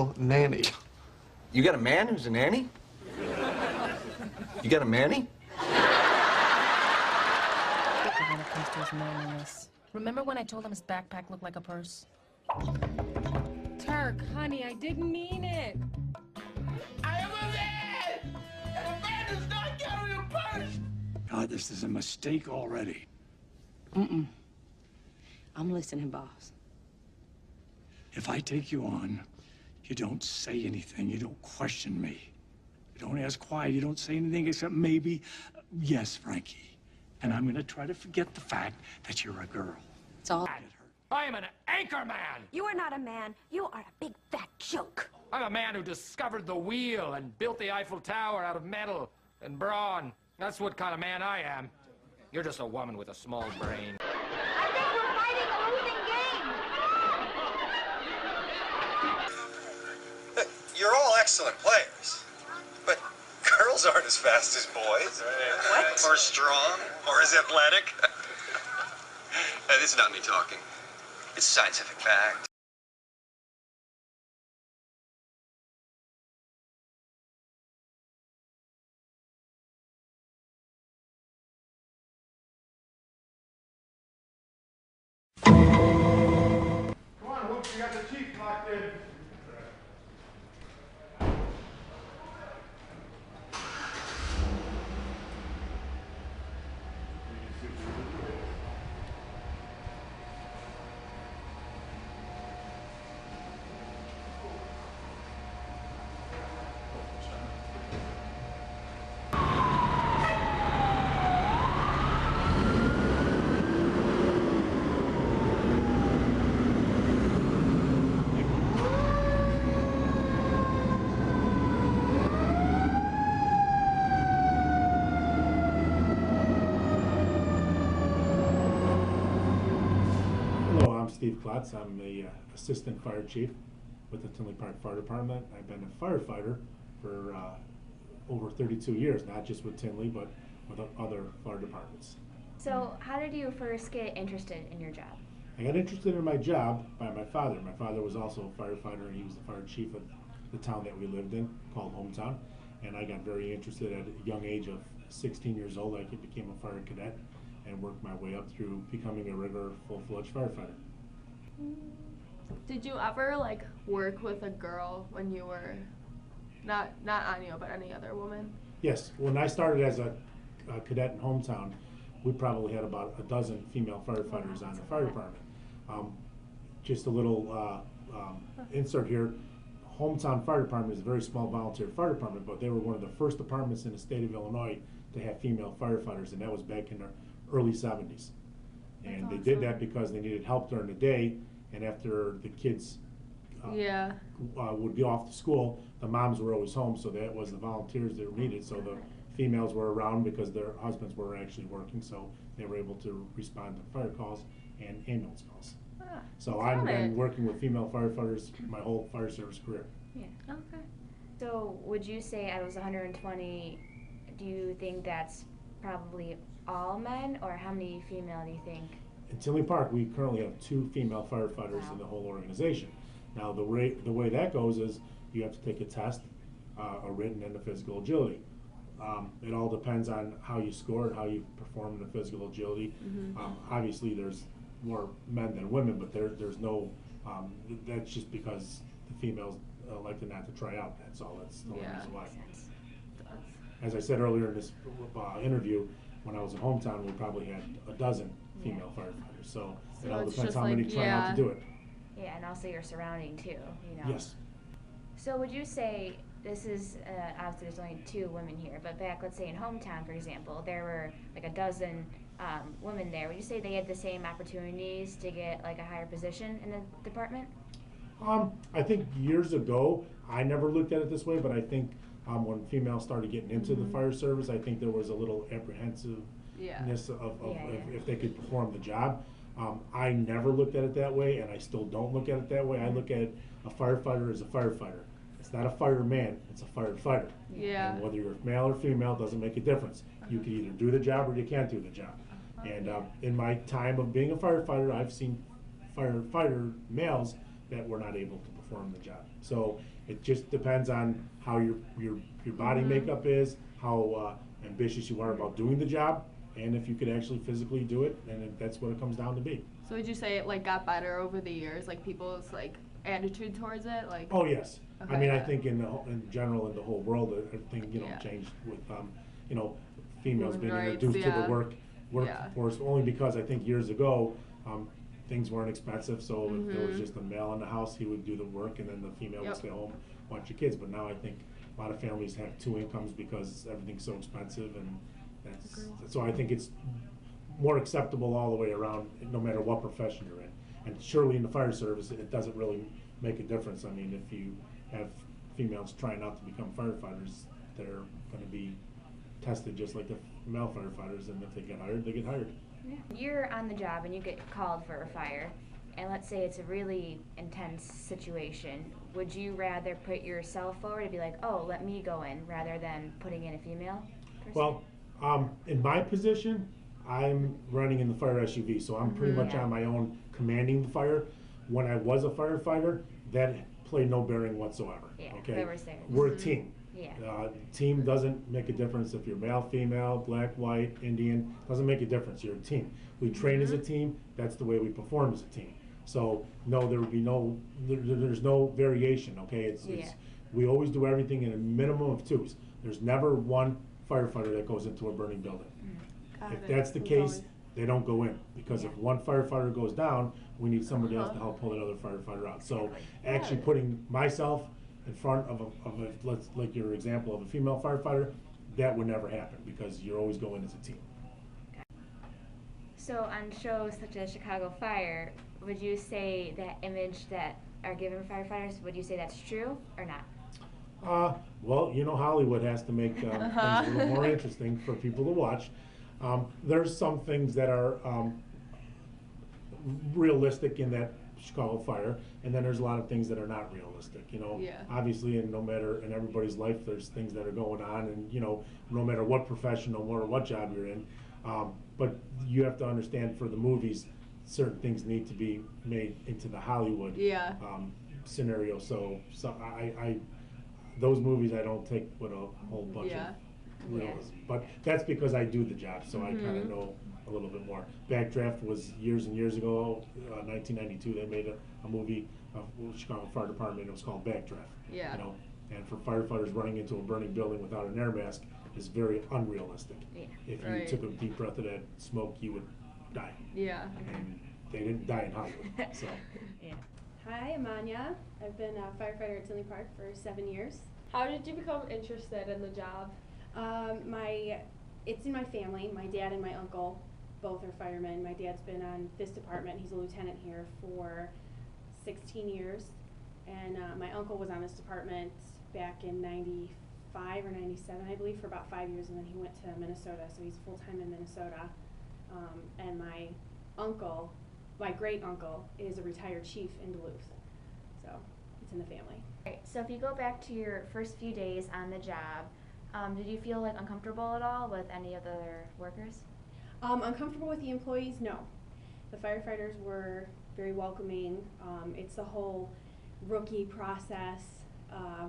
male nanny. You got a man who's a nanny? You got a manny? When it comes to his manliness. Remember when I told him his backpack looked like a purse? Turk, honey, I didn't mean it. I am a man! And a man does not carry a purse! God, this is a mistake already. I'm listening, boss. If I take you on, you don't say anything. You don't question me. You don't ask why. You don't say anything except maybe, yes, Frankie. And I'm going to try to forget the fact that you're a girl. It's all. I am an anchor man. You are not a man. You are a big fat joke. I'm a man who discovered the wheel and built the Eiffel Tower out of metal and brawn. That's what kind of man I am. You're just a woman with a small brain. I think we're fighting a losing game. You're all excellent players, but girls aren't as fast as boys. What? Or strong, or as athletic. This is not me talking. It's scientific fact. Come on, Hoops, you got the chief locked in. Steve Klotz. I'm the assistant fire chief with the Tinley Park Fire Department. I've been a firefighter for over 32 years, not just with Tinley, but with other fire departments. So how did you first get interested in your job? I got interested in my job by my father. My father was also a firefighter, and he was the fire chief of the town that we lived in, called Hometown. And I got very interested at a young age of 16 years old. I became a fire cadet and worked my way up through becoming a regular full-fledged firefighter. Did you ever work with a girl when you were not Anya but any other woman? Yes, when I started as a cadet in Hometown, we probably had about a dozen female firefighters on the fire department. Just a little insert here. Hometown Fire Department is a very small volunteer fire department, but they were one of the first departments in the state of Illinois to have female firefighters, and that was back in the early 70s. And they did that because they needed help during the day, and after the kids would be off to school, the moms were always home, so that was the volunteers that were needed. So the females were around because their husbands were actually working, so they were able to respond to fire calls and ambulance calls. So I've been working with female firefighters my whole fire service career. Yeah. Okay. So would you say out of those 120, do you think that's probably all men, or how many female do you think? In Tinley Park, we currently have 2 female firefighters in the whole organization. Now, the way that goes is you have to take a test, a written and a physical agility. It all depends on how you score and how you perform in the physical agility. Obviously, there's more men than women, but there's no, that's just because the females elected not to try out. That's all. That's the only reason why. As I said earlier in this interview, when I was in Hometown, we probably had a dozen female firefighters. So it all depends how many try out to do it. Yeah, and also your surrounding too, you know. Yes. So would you say, this is, obviously there's only 2 women here, but back, let's say in Hometown, for example, there were like a dozen women there. Would you say they had the same opportunities to get like a higher position in the department? I think years ago, I never looked at it this way, but I think when females started getting into the fire service, I think there was a little apprehensiveness of if they could perform the job. I never looked at it that way, and I still don't look at it that way. I look at a firefighter as a firefighter. It's not a fireman, it's a firefighter. Yeah. And whether you're male or female doesn't make a difference. You can either do the job or you can't do the job. And in my time of being a firefighter, I've seen firefighter males that were not able to perform perform the job. So it just depends on how your body makeup is, how ambitious you are about doing the job, and if you could actually physically do it, and that's what it comes down to be. So would you say it like got better over the years, like people's like attitude towards it, like? Oh yes, Okay. I mean I think in general in the whole world everything Yeah. changed with females being Women's rights, introduced to yeah. the workforce only because I think years ago things weren't expensive, so if there was just a male in the house, he would do the work, and then the female would stay home, watch the kids. But now I think a lot of families have two incomes because everything's so expensive, and so I think it's more acceptable all the way around, no matter what profession you're in. And surely in the fire service, it doesn't really make a difference. I mean, if you have females trying out to become firefighters, they're going to be tested just like the male firefighters, and if they get hired, they get hired. Yeah. You're on the job and you get called for a fire, and let's say it's a really intense situation. Would you rather put yourself forward and be like, oh, let me go in, rather than putting in a female person? Well, in my position, I'm running in the fire SUV, so I'm pretty much on my own commanding the fire. When I was a firefighter, that played no bearing whatsoever. Yeah, okay? whoever's there. We're a team. Yeah. Team doesn't make a difference if you're male, female, black, white, Indian. Doesn't make a difference. You're a team. We train as a team. That's the way we perform as a team. So no, there would be there's no variation. Okay, it's we always do everything in a minimum of twos. There's never one firefighter that goes into a burning building. If that's the case, they don't go in, because if one firefighter goes down, we need somebody else to help pull another firefighter out. So actually putting myself in front of let's like your example of a female firefighter, that would never happen, because you're always going as a team. So on shows such as Chicago Fire, would you say that image that are given firefighters, would you say that's true or not? Well, Hollywood has to make things a little more interesting for people to watch. There's some things that are realistic in that Chicago Fire, and then there's a lot of things that are not realistic. Obviously, and no matter in everybody's life, there's things that are going on, and no matter what profession or what job you're in. But you have to understand, for the movies, certain things need to be made into the Hollywood scenario. So I those movies I don't take with a whole bunch of realism. But that's because I do the job, so I kind of know a little bit more. Backdraft was years and years ago, 1992. They made a movie of Chicago Fire Department. It was called Backdraft. Yeah. And for firefighters running into a burning building without an air mask is very unrealistic. Yeah. If you took a deep breath of that smoke, you would die. Yeah. And they didn't die in Hollywood. So. Yeah. Hi, I'm Anya. I've been a firefighter at Tinley Park for 7 years. How did you become interested in the job? It's in my family. My dad and my uncle both are firemen. My dad's been on this department. He's a lieutenant here for 16 years. And my uncle was on this department back in 95 or 97, I believe, for about 5 years, and then he went to Minnesota, so he's full-time in Minnesota. And my uncle, my great-uncle, is a retired chief in Duluth. So it's in the family. Right, so if you go back to your first few days on the job, did you feel like uncomfortable at all with any of the other workers? Uncomfortable with the employees? No. The firefighters were very welcoming. It's the whole rookie process,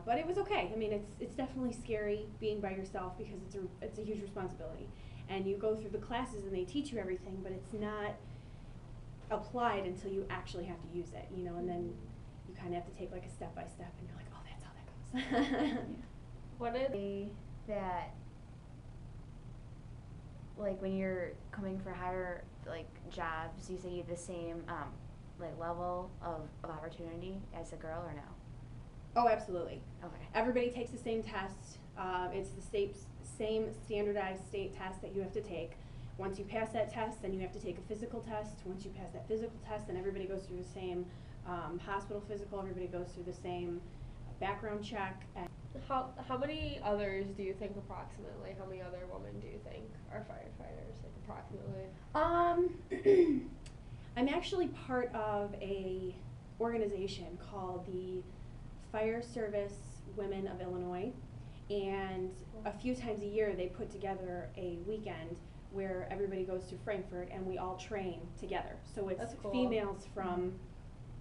but it was okay. I mean, it's definitely scary being by yourself, because it's a huge responsibility. And you go through the classes and they teach you everything, but it's not applied until you actually have to use it, and then you kind of have to take like a step by step, and you're like, oh, that's how that goes. What is that, like, when you're coming for higher jobs, you say you have the same level of opportunity as a girl, or no? Oh, absolutely. Okay. Everybody takes the same test. It's the same standardized state test that you have to take. Once you pass that test, then you have to take a physical test. Once you pass that physical test, then everybody goes through the same hospital physical. Everybody goes through the same background check. And how many others do you think approximately? How many other women do you think are firefighters, approximately? I'm actually part of a organization called the Fire Service Women of Illinois, and a few times a year they put together a weekend where everybody goes to Frankfurt and we all train together. So it's That's cool. females from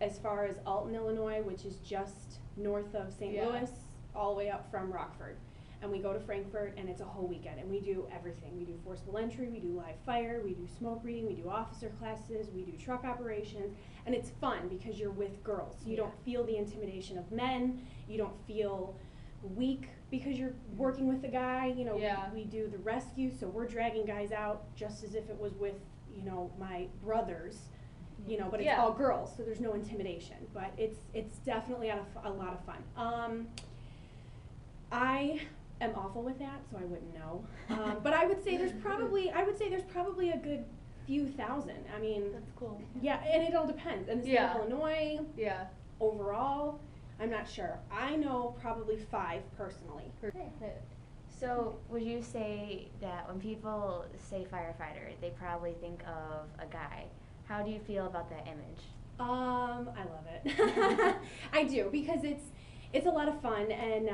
as far as Alton, Illinois, which is just north of St. Yeah. Louis, all the way up from Rockford. And we go to Frankfurt, and it's a whole weekend, and we do everything. We do forcible entry, we do live fire, we do smoke reading, we do officer classes, we do truck operations, and it's fun because you're with girls. You don't feel the intimidation of men, you don't feel weak because you're working with a guy. You know, we do the rescue, so we're dragging guys out just as if it was with, you know, my brothers, you know, but it's all girls, so there's no intimidation. But it's definitely a lot of fun. I am awful with that, so I wouldn't know. But I would say there's probably a good few thousand. I mean, That's cool. Yeah, and it all depends. And the state of Illinois, overall, I'm not sure. I know probably 5 personally. So, would you say that when people say firefighter, they probably think of a guy? How do you feel about that image? I love it. I do, because it's a lot of fun, and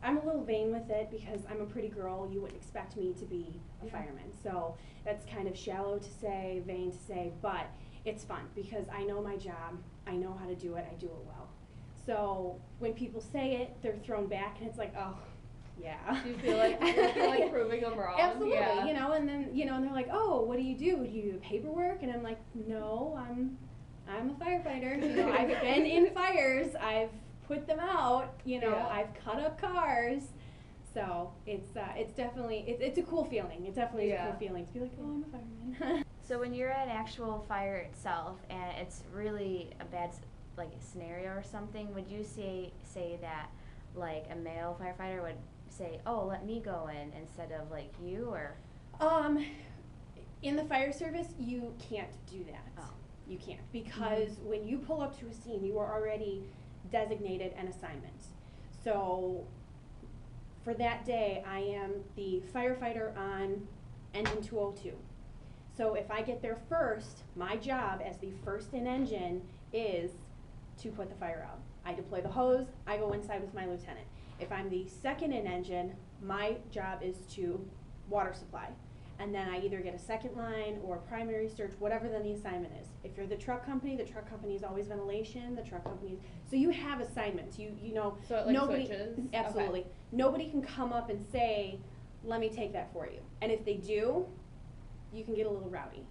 I'm a little vain with it because I'm a pretty girl. You wouldn't expect me to be a fireman, so that's kind of shallow to say, vain to say, but it's fun because I know my job, I know how to do it, I do it well. So when people say it, they're thrown back, and it's like, oh, yeah. Do you feel like proving them wrong? Absolutely, Yeah. you know, and then, you know, and they're like, oh, what do? Do you do paperwork? And I'm like, no, I'm a firefighter. You know, I've been in fires, I've put them out, you know, I've cut up cars. So it's definitely, it's a cool feeling. It definitely is a cool feeling to be like, oh, I'm a fireman. So when you're at an actual fire itself and it's really a bad like scenario or something, would you say that like a male firefighter would say, oh, let me go in instead of like you, or? In the fire service, you can't do that. Oh. You can't, because when you pull up to a scene, you are already designated an assignment. So for that day, I am the firefighter on engine 202. So if I get there first, my job as the first in engine is to put the fire out. I deploy the hose, I go inside with my lieutenant. If I'm the second in engine, my job is to water supply. And then I either get a second line or primary search, whatever then the assignment is. If you're the truck company is always ventilation, the truck company, so you have assignments, you know. So it like nobody, switches? absolutely. Okay. Nobody can come up and say, let me take that for you. And if they do, you can get a little rowdy.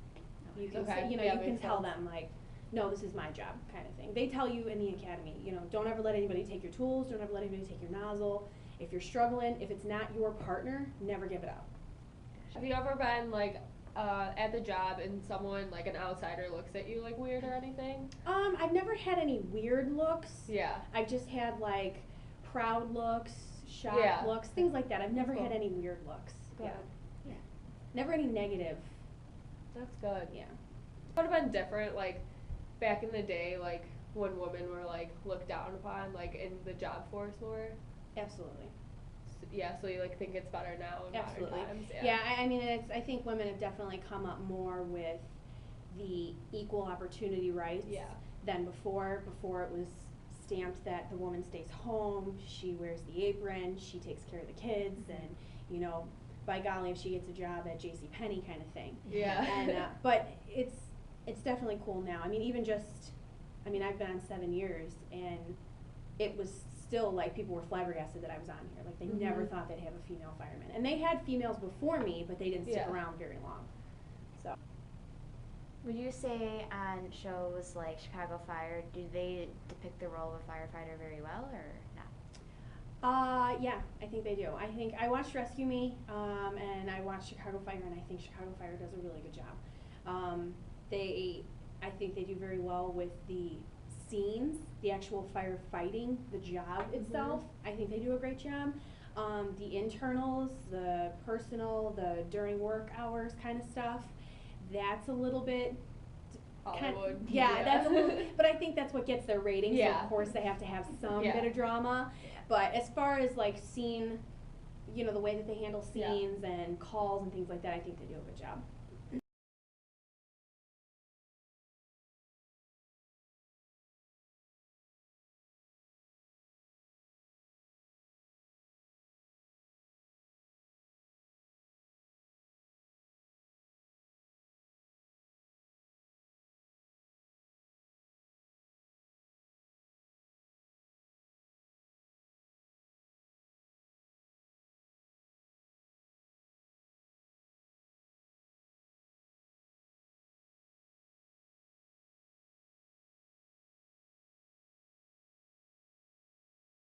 You can say, you know, you can tell them like, no, this is my job, kind of thing. They tell you in the academy, you know, don't ever let anybody take your tools, don't ever let anybody take your nozzle. If you're struggling, if it's not your partner, never give it up. Have you ever been like at the job and someone like an outsider looks at you like weird or anything? I've never had any weird looks. Yeah. I've just had like proud looks, shocked looks, things like that. I've never had any weird looks. Good. Yeah. Never any negative. That's good. Yeah. Would have been different like back in the day, like when women were like looked down upon like in the job force more. Absolutely. Yeah, so you like think it's better now in Absolutely. modern times. Yeah, I mean, I think women have definitely come up more with the equal opportunity rights than before. Before it was stamped that the woman stays home, she wears the apron, she takes care of the kids, and you know, by golly, if she gets a job at JCPenney kind of thing. Yeah. And but it's definitely cool now. I mean, even just, I mean, I've been on 7 years, and it was still like people were flabbergasted that I was on here. Like they never thought they'd have a female fireman. And they had females before me, but they didn't stick around very long. So. Would you say on shows like Chicago Fire, do they depict the role of a firefighter very well or not? Yeah, I think they do. I think I watched Rescue Me, and I watched Chicago Fire, and I think Chicago Fire does a really good job. I think they do very well with the scenes, the actual firefighting, the job itself. I think they do a great job. The internals, the personal, the during work hours kind of stuff, that's a little bit Hollywood. that's a little, but I think that's what gets their ratings. Yeah. So of course they have to have some bit of drama. But as far as like scene, you know, the way that they handle scenes and calls and things like that, I think they do a good job.